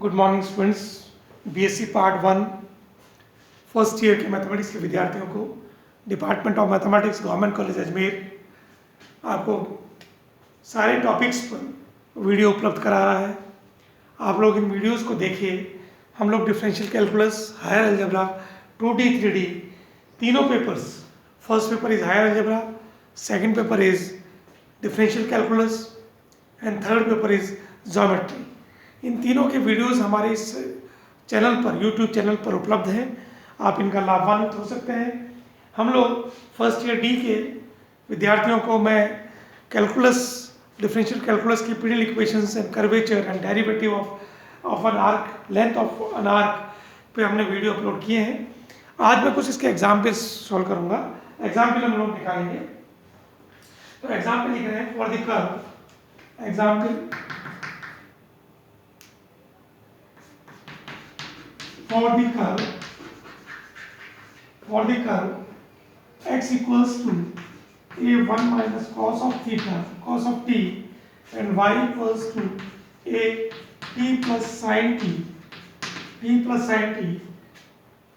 Good morning students. BSc part 1 first year के mathematics के विद्यार्थियों को department of mathematics government college Ajmer आपको सारे टॉपिक्स पर वीडियो उपलब्ध करा रहा है। आप लोग इन वीडियोस को देखिए। हम लोग differential calculus, higher algebra, 2D 3D तीनों papers, first paper is higher algebra, second paper is differential calculus and third paper is geometry. इन तीनों के वीडियोस हमारे इस चैनल पर, यूट्यूब चैनल पर उपलब्ध हैं। आप इनका लाभान्वित हो सकते हैं। हम लोग फर्स्ट ईयर डी के विद्यार्थियों को मैं कैलकुलस, डिफरेंशियल कैलकुलस की period equations and curvature and derivative of an arc, length of an arc पे हमने वीडियो अपलोड किए हैं। आज मैं कुछ इसके एग्जाम्पल्स सॉल्व करूंगा। एग्जाम्पल हम लोग निकालेंगे। तो एग्जाम्पल लिख रहे हैं for the curve, example for the curve x equals to a1 minus cos of theta, cos of t, and y equals to a t plus sin t,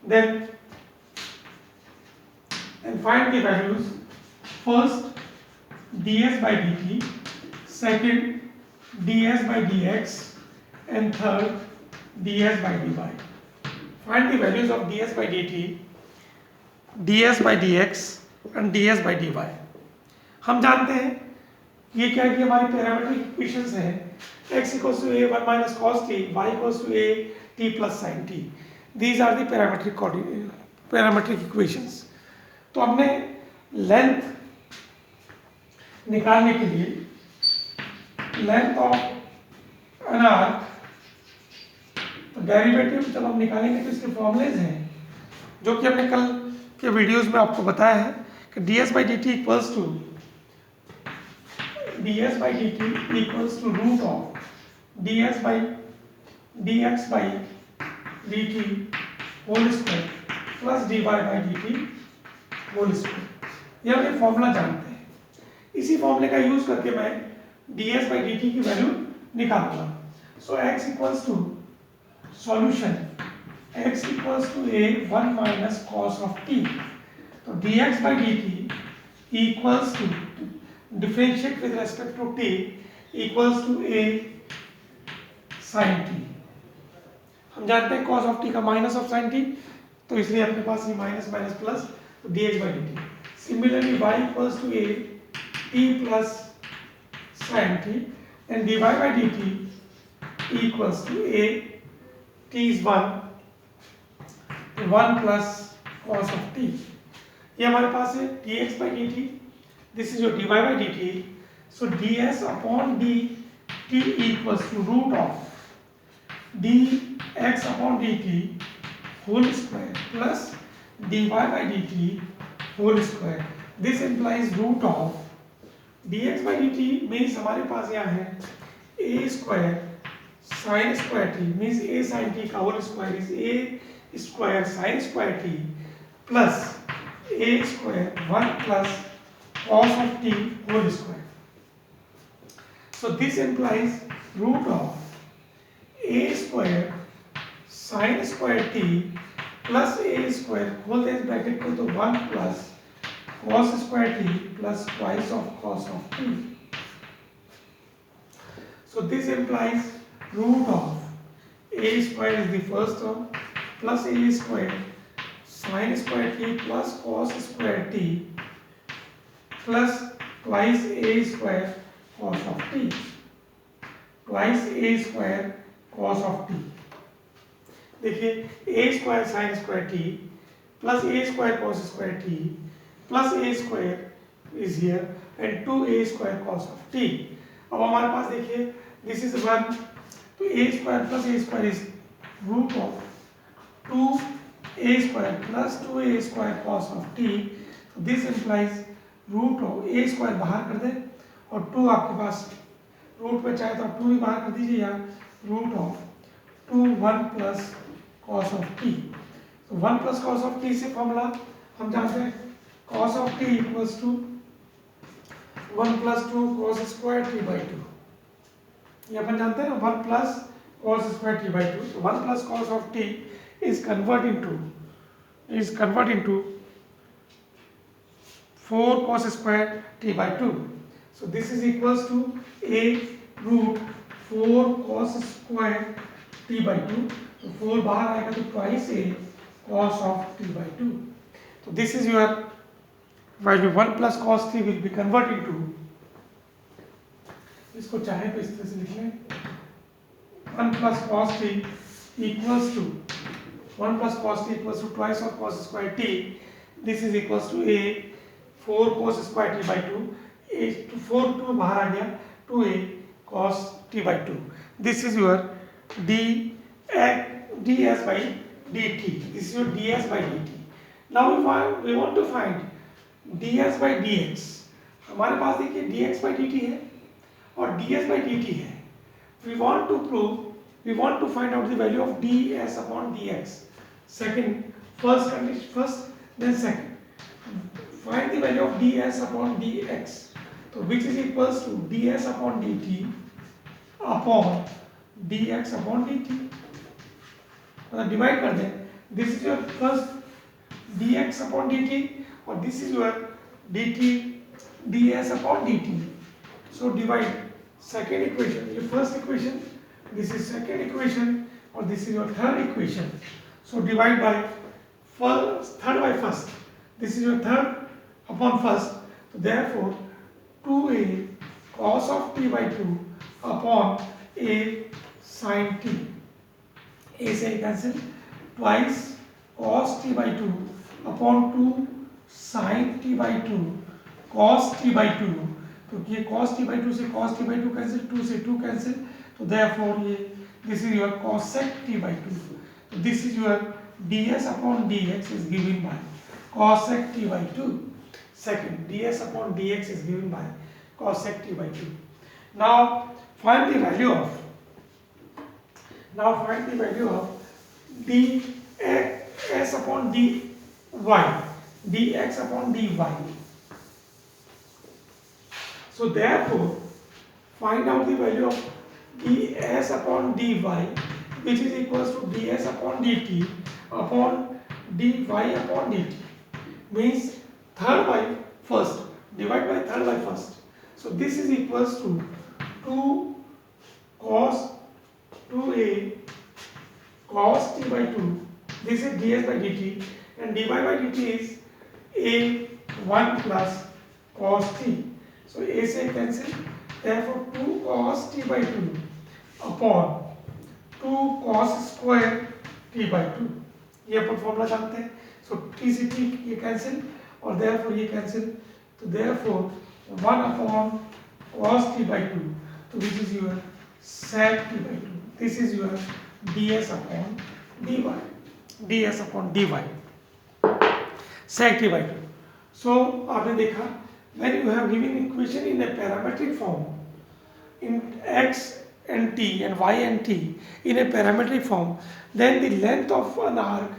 then and find the values. First ds by dt, second ds by dx, and third ds by dy. Find the values of ds by dt, ds by dx and ds by dy. हम जानते हैं ये क्या है कि हमारी parametric equations हैं। x equals to a 1 minus cos t, y equals to a t plus sin t. These are the parametric equations. तो हमने लेंथ निकालने के लिए length of an arc, derivative जब हम निकालेंगे तो इसके फॉर्मूलेज हैं जो कि हमने कल के वीडियोस में आपको बताया है कि ds by dt equals to root of ds by dx by dt whole square plus dy by dt whole square. ये हम फॉर्मूला जानते हैं। इसी फॉर्मूले का यूज करके मैं ds by dt की वैल्यू निकालूंगा। So x equals to solution x equals to a 1 minus cos of t. तो dx by dt equals to differentiate with respect to t equals to a sin t. हम जानते हैं cos of t का minus of sin t, तो इसलिए अपने पास ये minus minus plus, तो dx by dt. Similarly y equals to a t plus sin t and dy by dt equals to a t is 1 plus cos of t. ये हमारे पास है dx by dt, this is your dy by dt. So ds upon dt equals to root of dx upon dt whole square plus dy by dt whole square. This implies root of dx by dt means हमारे पास यहाँ है a square sin square t, means a sin t का whole square is a square sin square t plus a square 1 plus cos of t whole square. So this implies root of a square sin square t plus a square whole bracket को तो 1 plus cos square t plus twice of cos of t. So this implies root of a square is the first term plus a square sin square t plus cos square t plus twice a square cos of t, twice a square cos of t. देखिए a square sin square t plus a square cos square t plus a square is here and 2a square cos of t. अब हमारे पास देखिए this is 1, तो a square plus a square is root of 2a square plus 2a square cos of t. So this implies root of a square बाहर कर दे और 2 आपके पास root पे चाहे तो आप 2 ही बाहर कर दीजिए यहाँ, root of 2 1 plus cos of t. तो 1 प्लस cos of t से फॉर्मूला हम जानते हैं cos of t equals to 1 plus 2 cos square t by 2. ये अपन जानते हैं ना, 1 plus cos square t by 2. So 1 plus cos of t is converted into 4 cos square t by 2. So this is equals to a root 4 cos square t by 2. So 4 बाहर आएगा तो twice a cos of t by 2. So this is your value. 1 plus cos t will be converted to, इसको चाहे तो इस तरह से लिख लें, 1 plus cos t equals to 1 plus cos t equals to twice of cos square t. This is equals to a 4 cos square t by 2. a 4 2 बाहर आ गया, 2a cos t by 2. This is your ds by dt. This is your ds by dt. Now we want to find ds by dx. हमारे पास देखिए dx by dt है और ds by dt है. We want to find out the value of ds upon dx. First condition, then second. Find the value of ds upon dx. So which is equals to ds upon dt upon dx upon dt. मतलब divide कर दें. This is your first dx upon dt और this is your dt ds upon dt. So divide second equation, your first equation, this is second equation or this is your third equation. So divide by third by first. This is your third upon first. So therefore 2a cos of t by 2 upon a sin t. A से cancel, twice cos t by 2 upon 2 sin t by 2 cos t by 2. तो ये cos t by 2 से cos t by 2 cancel, 2 से 2 cancel. तो therefore ये this is your cosec t by 2. So this is your ds upon dx is given by cosec t by 2. Second, ds upon dx is given by cosec t by 2. Now find the value of dx upon dy, dx upon dy. So therefore find out the value of ds upon dy, which is equals to ds upon dt upon dy upon dt. Means third by first, divide by third by first. So this is equals to 2 cos 2a cos t by 2. This is ds by dt and dy by dt is a 1 plus cos t. So a से cancel, therefore 2 cos t by 2 upon 2 cos square t by 2. ये अपन formula जानते हैं. So t से t ये cancel और therefore ये cancel. तो therefore 1 upon cos t by 2. So which is your sec t by 2. This is your ds upon dy. ds upon dy. Sec t by 2. So आपने देखा, when you have given equation in a parametric form, in x and t and y and t in a parametric form, then the length of an arc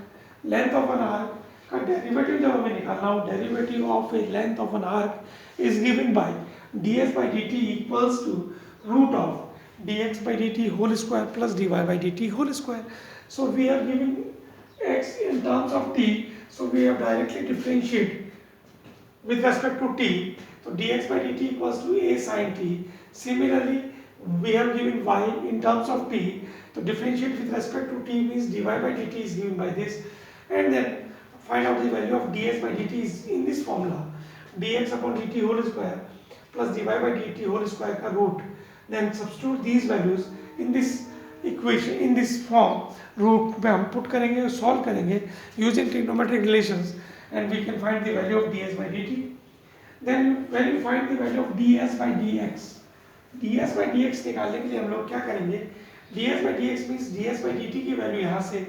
का derivative जब हमें निकालना हो, derivative of A length of an arc is given by ds by dt equals to root of dx by dt whole square plus dy by dt whole square. So we have given x in terms of t, so we have directly differentiate with respect to t. So dx by dt equals to a sin t. Similarly, we have given y in terms of t. So differentiate with respect to t means dy by dt is given by this, and then find out the value of ds by dt is in this formula, dx upon dt whole square plus dy by dt whole square का root. Then substitute these values in this equation, in this form. root में हम put करेंगे और solve करेंगे using trigonometric relations, and we can find the value of ds by dt. Then when we find the value of ds by dx निकालने के लिए हम लोग क्या करेंगे, ds by dx means ds by dt की value यहाँ से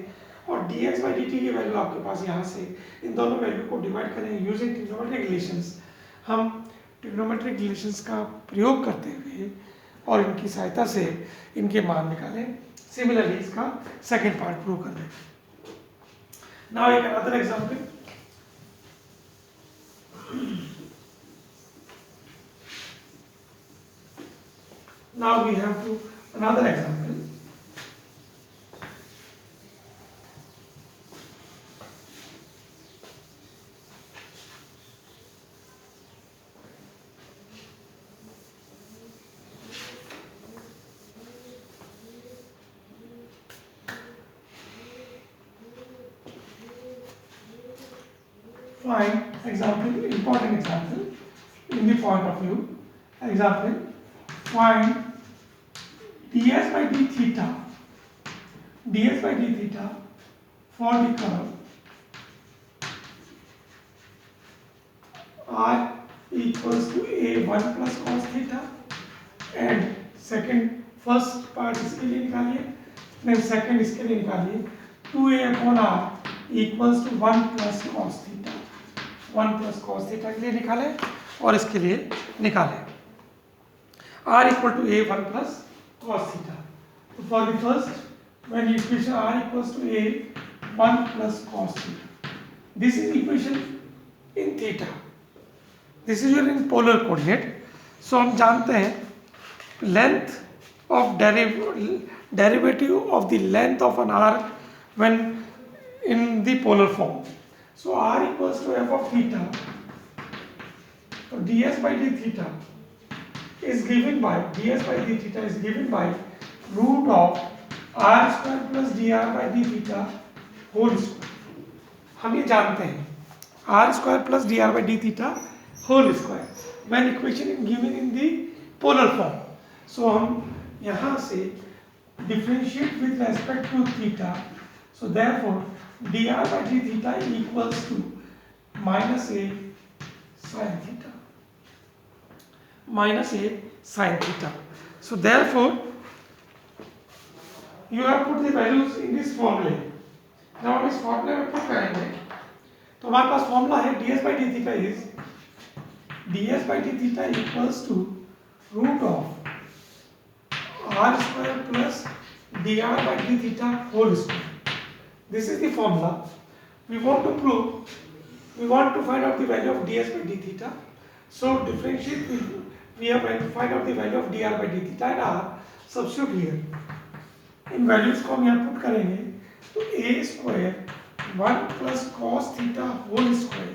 और dx by dt की वैल्यू आपके पास यहाँ से, इन दोनों वैल्यू को डिवाइड करेंगे यूजिंग ट्रिग्नोमेट्रिक रिलेशंस. हम ट्रिग्नोमेट्रिक रिलेशंस का प्रयोग करते हुए और इनकी सहायता से इनके मान निकालें. सिमिलरली इसका सेकेंड पार्ट प्रूव कर दें. नाउ एक another example. Now we have to another example. find example, important example in the point of view. Example, find ds by d theta, ds by d theta for the curve r equals to a1 plus cos theta, and second first part इसके लिए निकालिए, then second इसके लिए निकालिए 2a upon r equals to 1 plus cos theta, 1 plus cos theta के लिए निकालें और इसके लिए निकालें r equal to a 1 plus cos theta. तो for the first when equation r equals to a 1 plus cos theta, this is equation in theta, this is in polar coordinate. So हम जानते हैं length of derivative of the length of an arc when in the polar form. So r equals to f of theta. So ds by d theta is given by root of r square plus dr by d theta whole square. हम ये जानते हैं r square plus dr by d theta whole square when equation is given in the polar form. So हम यहाँ से differentiate with respect to theta, so therefore dr by d theta equals to minus a sin theta, minus a sin theta. So therefore you have put the values in this formula. Now हम इस फॉर्मूले में put करेंगे तो हमारे पास formula है ds by d theta is ds by d theta equals to root of r square plus dr by d theta whole square. This is the formula. We want to find out the value of ds by d theta. So differentiate, we have to find out the value of dr by d theta and r. Substitute here. In values को हम यहाँ put करेंगे तो a square 1 plus cos theta whole square.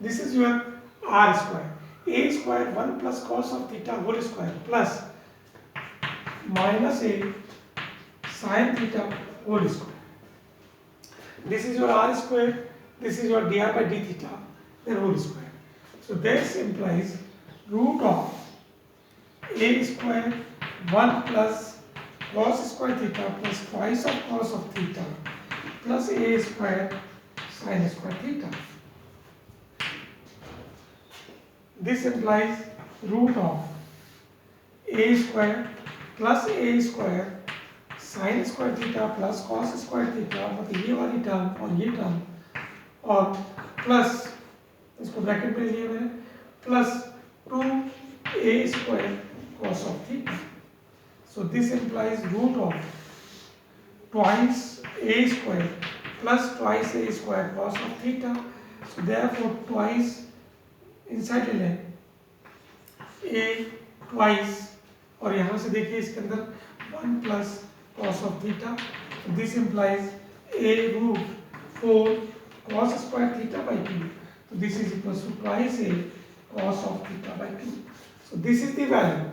This is your r square. a square 1 plus cos of theta whole square plus minus a sin theta whole square. This is your r square, this is your dr by d theta, then whole square. So this implies root of a square 1 plus cos square theta plus twice of cos of theta plus a square sin square theta. This implies root of a square plus a square sin square theta plus cos square theta, मतलब ये वाली term और ये term, और plus इसको bracket में लिया मैंने plus 2a square cos of theta. So this implies root of twice a square plus twice a square cos of theta. So therefore twice inside ले लें a twice, और यहाँ से देखिए इसके अंदर 1 plus cos of theta. This implies a root 4 cos square theta by 2. तो this is equal to twice a cos of theta by 2. So this is the value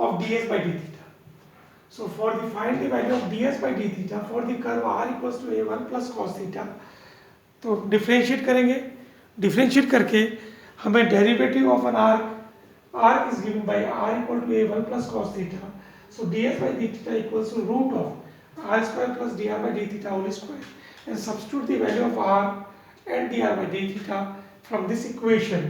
of ds by d theta. So for the find the value of ds by d theta for the curve r equals to a1 plus cos theta, तो differentiate करेंगे, differentiate करके हमें derivative of an arc r is given by r equal to a1 plus cos theta. So ds by d theta equals to root of r square plus dr by d theta whole square, and substitute the value of r and dr by d theta from this equation.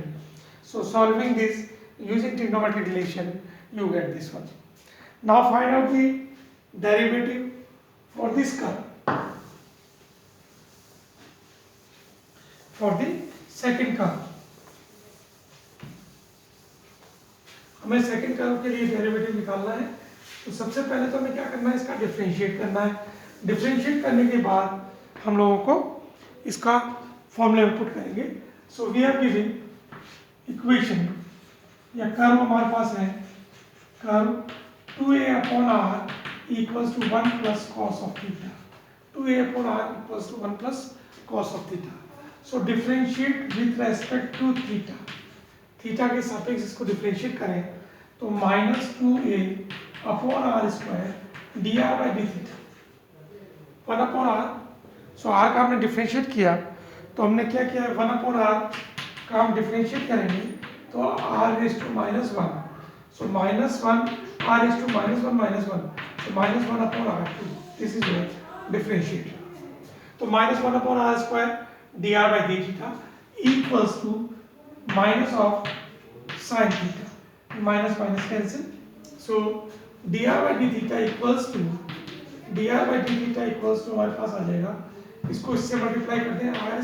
So solving this using trigonometric relation, you get this one. Now find out the derivative for this curve, for the second curve. हमें second curve के लिए derivative निकालना है. तो सबसे पहले तो हमें क्या करना है, इसका डिफरेंशिएट करना है. डिफरेंशिएट करने के बाद हम लोगों को इसका फॉर्मूला में पुट करेंगे. So we have given equation या कर्व हमारे पास है, curve 2a upon r equals to 1 plus cos of theta. 2a upon r equals to 1 plus cos of theta. So differentiate with respect to theta, theta के सापेक्ष इसको differentiate करें तो minus 2a upon r square d r by d theta 1 upon r. So r का हमने differentiate किया तो हमने क्या किया है, 1/r का हम डिफरेंशिएट करेंगे तो r⁻⁻1, so -1 r⁻⁻1 so -1/r2, this is your differentiate. तो -1/r² dr/dθ equals to minus of sin theta, minus minus cancel, so dr/dθ equals to हमारे पास आ जाएगा, इसको इससे मल्टीप्लाई करते हैं, r²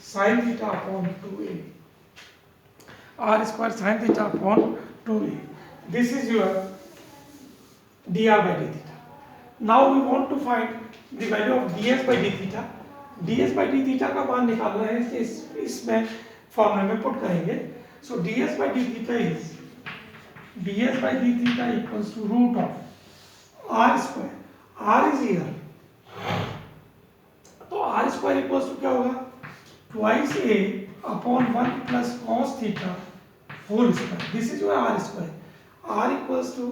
sin theta upon 2a, r² sin theta upon 2a, this is your dr/dθ। Now we want to find the value of ds/dθ। ds/dθ का मान निकालना है, इसमें फॉर्मूले में पुट करेंगे। So ds/dθ equals to root of r², r is here, तो r² equals to क्या होगा, twice a upon 1 plus cos theta whole square, this is your r², r equals to,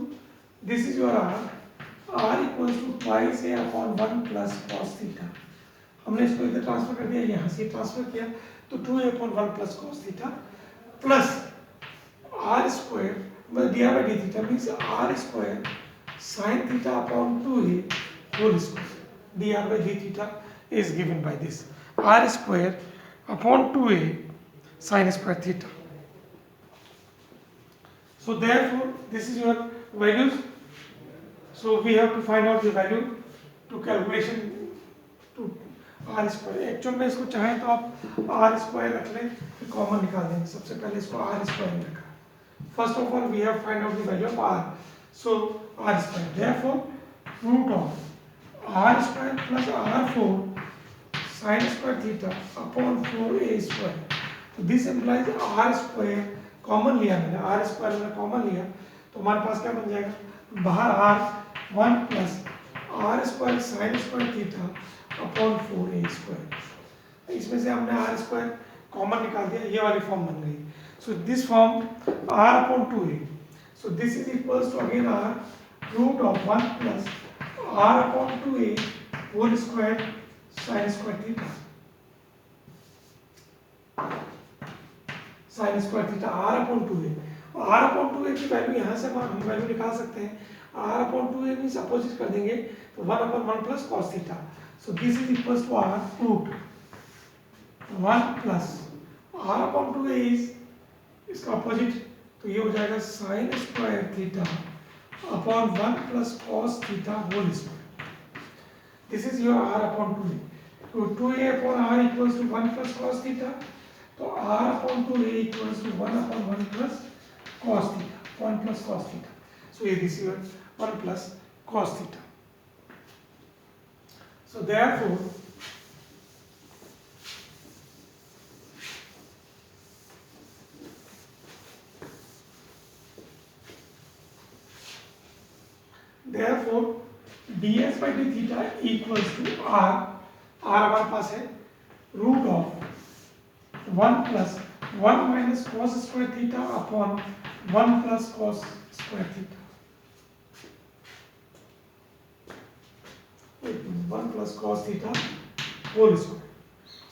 this is your r equals to twice a upon 1 plus cos theta. हमने इसको इधर transfer कर दिया, यहाँ से transfer किया, तो 2a upon 1 plus cos theta plus r² dr/dθ means r² sin theta upon 2a whole square, dr/dθ is given by this r² upon 2a sin square theta. So therefore this is your values, so we have to find out the value to calculation to r²। Actual में इसको चाहें तो आप r² रख लें, common निकाल देंगे, सबसे पहले इसको r² रखा। First of all, we have to find out the value of r. So r². Therefore, root of r² plus r4 sin square theta upon 4a². So this implies r² common लिया मैंने, r² मैंने common लिया, तो हमारे पास क्या बन जाएगा, बाहर r 1 plus r² sin square theta upon 4a²। इसमें से हमने r² कॉमन निकाल दिया, ये वाली फॉर्म बन गई। So this form r upon 2a. So this is equals to again r root of 1 plus r upon 2a whole square sin square theta. Sin square theta r upon 2a. r upon 2a की value यहाँ से हम value निकाल सकते हैं। r upon 2a means opposite कर देंगे तो 1 upon 1 plus cos theta. So this is equals to r root 1 plus r upon 2a is इसका अपोजिट, तो ये हो जाएगा sine square theta upon 1 plus cos theta whole square, this is your r upon 2a। तो 2a upon r equals to 1 plus cos theta, तो r upon 2a equals to 1 upon 1 plus cos theta, 1 plus cos theta, so ये this your 1 plus cos theta. So therefore Therefore, ds/dθ equals to r हमारे पास है root of 1 plus 1 minus cos square theta upon 1 plus cos square theta, 1 plus cos theta whole square.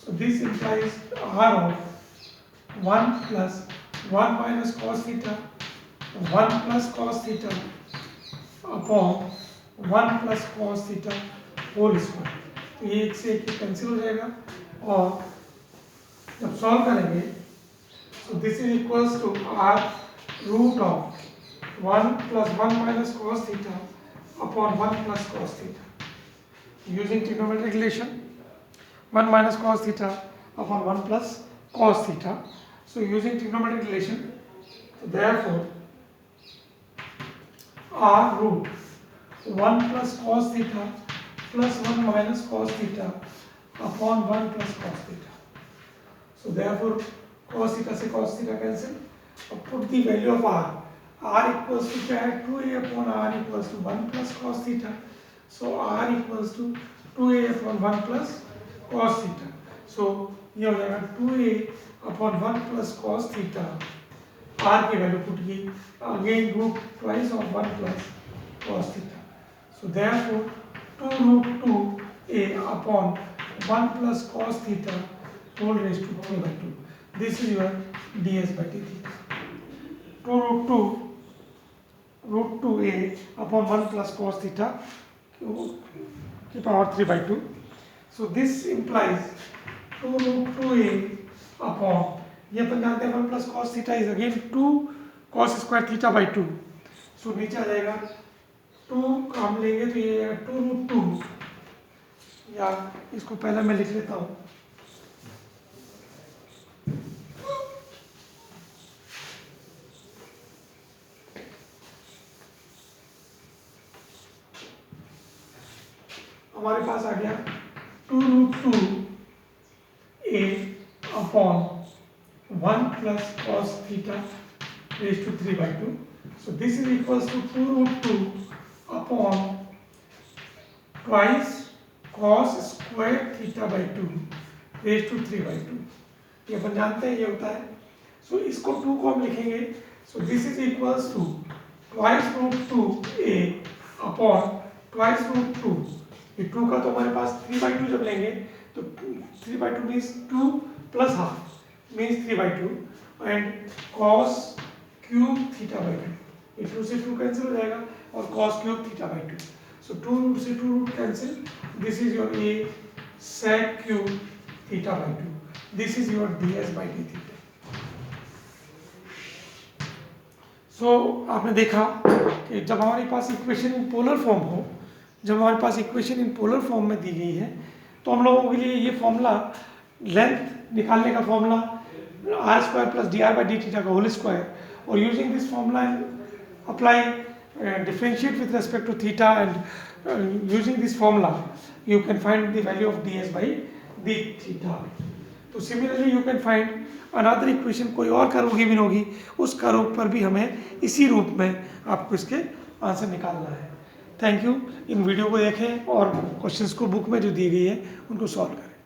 So this implies r of 1 plus 1 minus cos theta 1 plus cos theta upon 1 plus cos theta whole square. तो ये एक से एक cancel हो जाएगा और जब solve करेंगे तो this is equals to r root of 1 plus 1 minus cos theta upon 1 plus cos theta using trigonometric relation, 1 minus cos theta upon 1 plus cos theta, so using trigonometric relation, therefore r root 1 plus cos theta plus 1 minus cos theta upon 1 plus cos theta. So therefore cos theta से cos theta cancel, और put the value of r. r equals to क्या है, 2a upon r equals to 1 plus cos theta. So r equals to 2a upon 1 plus cos theta. So ये हो जाएगा 2a upon 1 plus cos theta, r की value put की, again root twice of 1 plus cos theta. So therefore 2 root 2a upon 1 plus cos theta whole raised to 3/2. This is your ds by d theta. 2 root 2a upon 1 plus cos theta की power 3/2. So this implies 2 root 2a upon, ये अपन जानते हैं 1 plus cos theta is again 2 cos square theta by 2. So नीचे आ जाएगा 2 काम लेंगे तो ये आएगा 2 root 2, या इसको पहले मैं लिख लेता हूँ, हमारे पास आ गया 2 root 2 a upon 1 plus cos theta raised to 3/2. So this is equals to 2 root 2 upon twice cos square theta by 2 raised to 3/2. ये अपन जानते हैं ये होता है. So इसको 2 को हम लिखेंगे. So this is equals to twice root 2a upon twice root 2. ये 2 का तो हमारे पास 3/2 जब लेंगे तो 3/2 means 2 plus half means 3/2 and cos cube theta by 2. ये 2 से 2 कैंसिल हो जाएगा और cos cube theta by 2. So 2 root से 2 root cancel. This is your a sec cube theta by 2. This is your ds by d theta. So आपने देखा कि जब हमारे पास इक्वेशन इन पोलर फॉर्म हो, जब हमारे पास इक्वेशन इन पोलर फॉर्म में दी गई है तो हम लोगों के लिए ये फॉर्मूला लेंथ निकालने का formula r square plus d r by d theta का होल स्क्वायर, और using this formula apply differentiate with respect to theta and using this formula you can find the value of d s by d theta. तो similarly you can find another equation, कोई और curve given होगी उस curve पर भी हमें इसी रूप में आपको इसके आंसर निकालना है. Thank you. इन वीडियो को देखें और क्वेश्चंस को बुक में जो दी गई है उनको सॉल्व करें.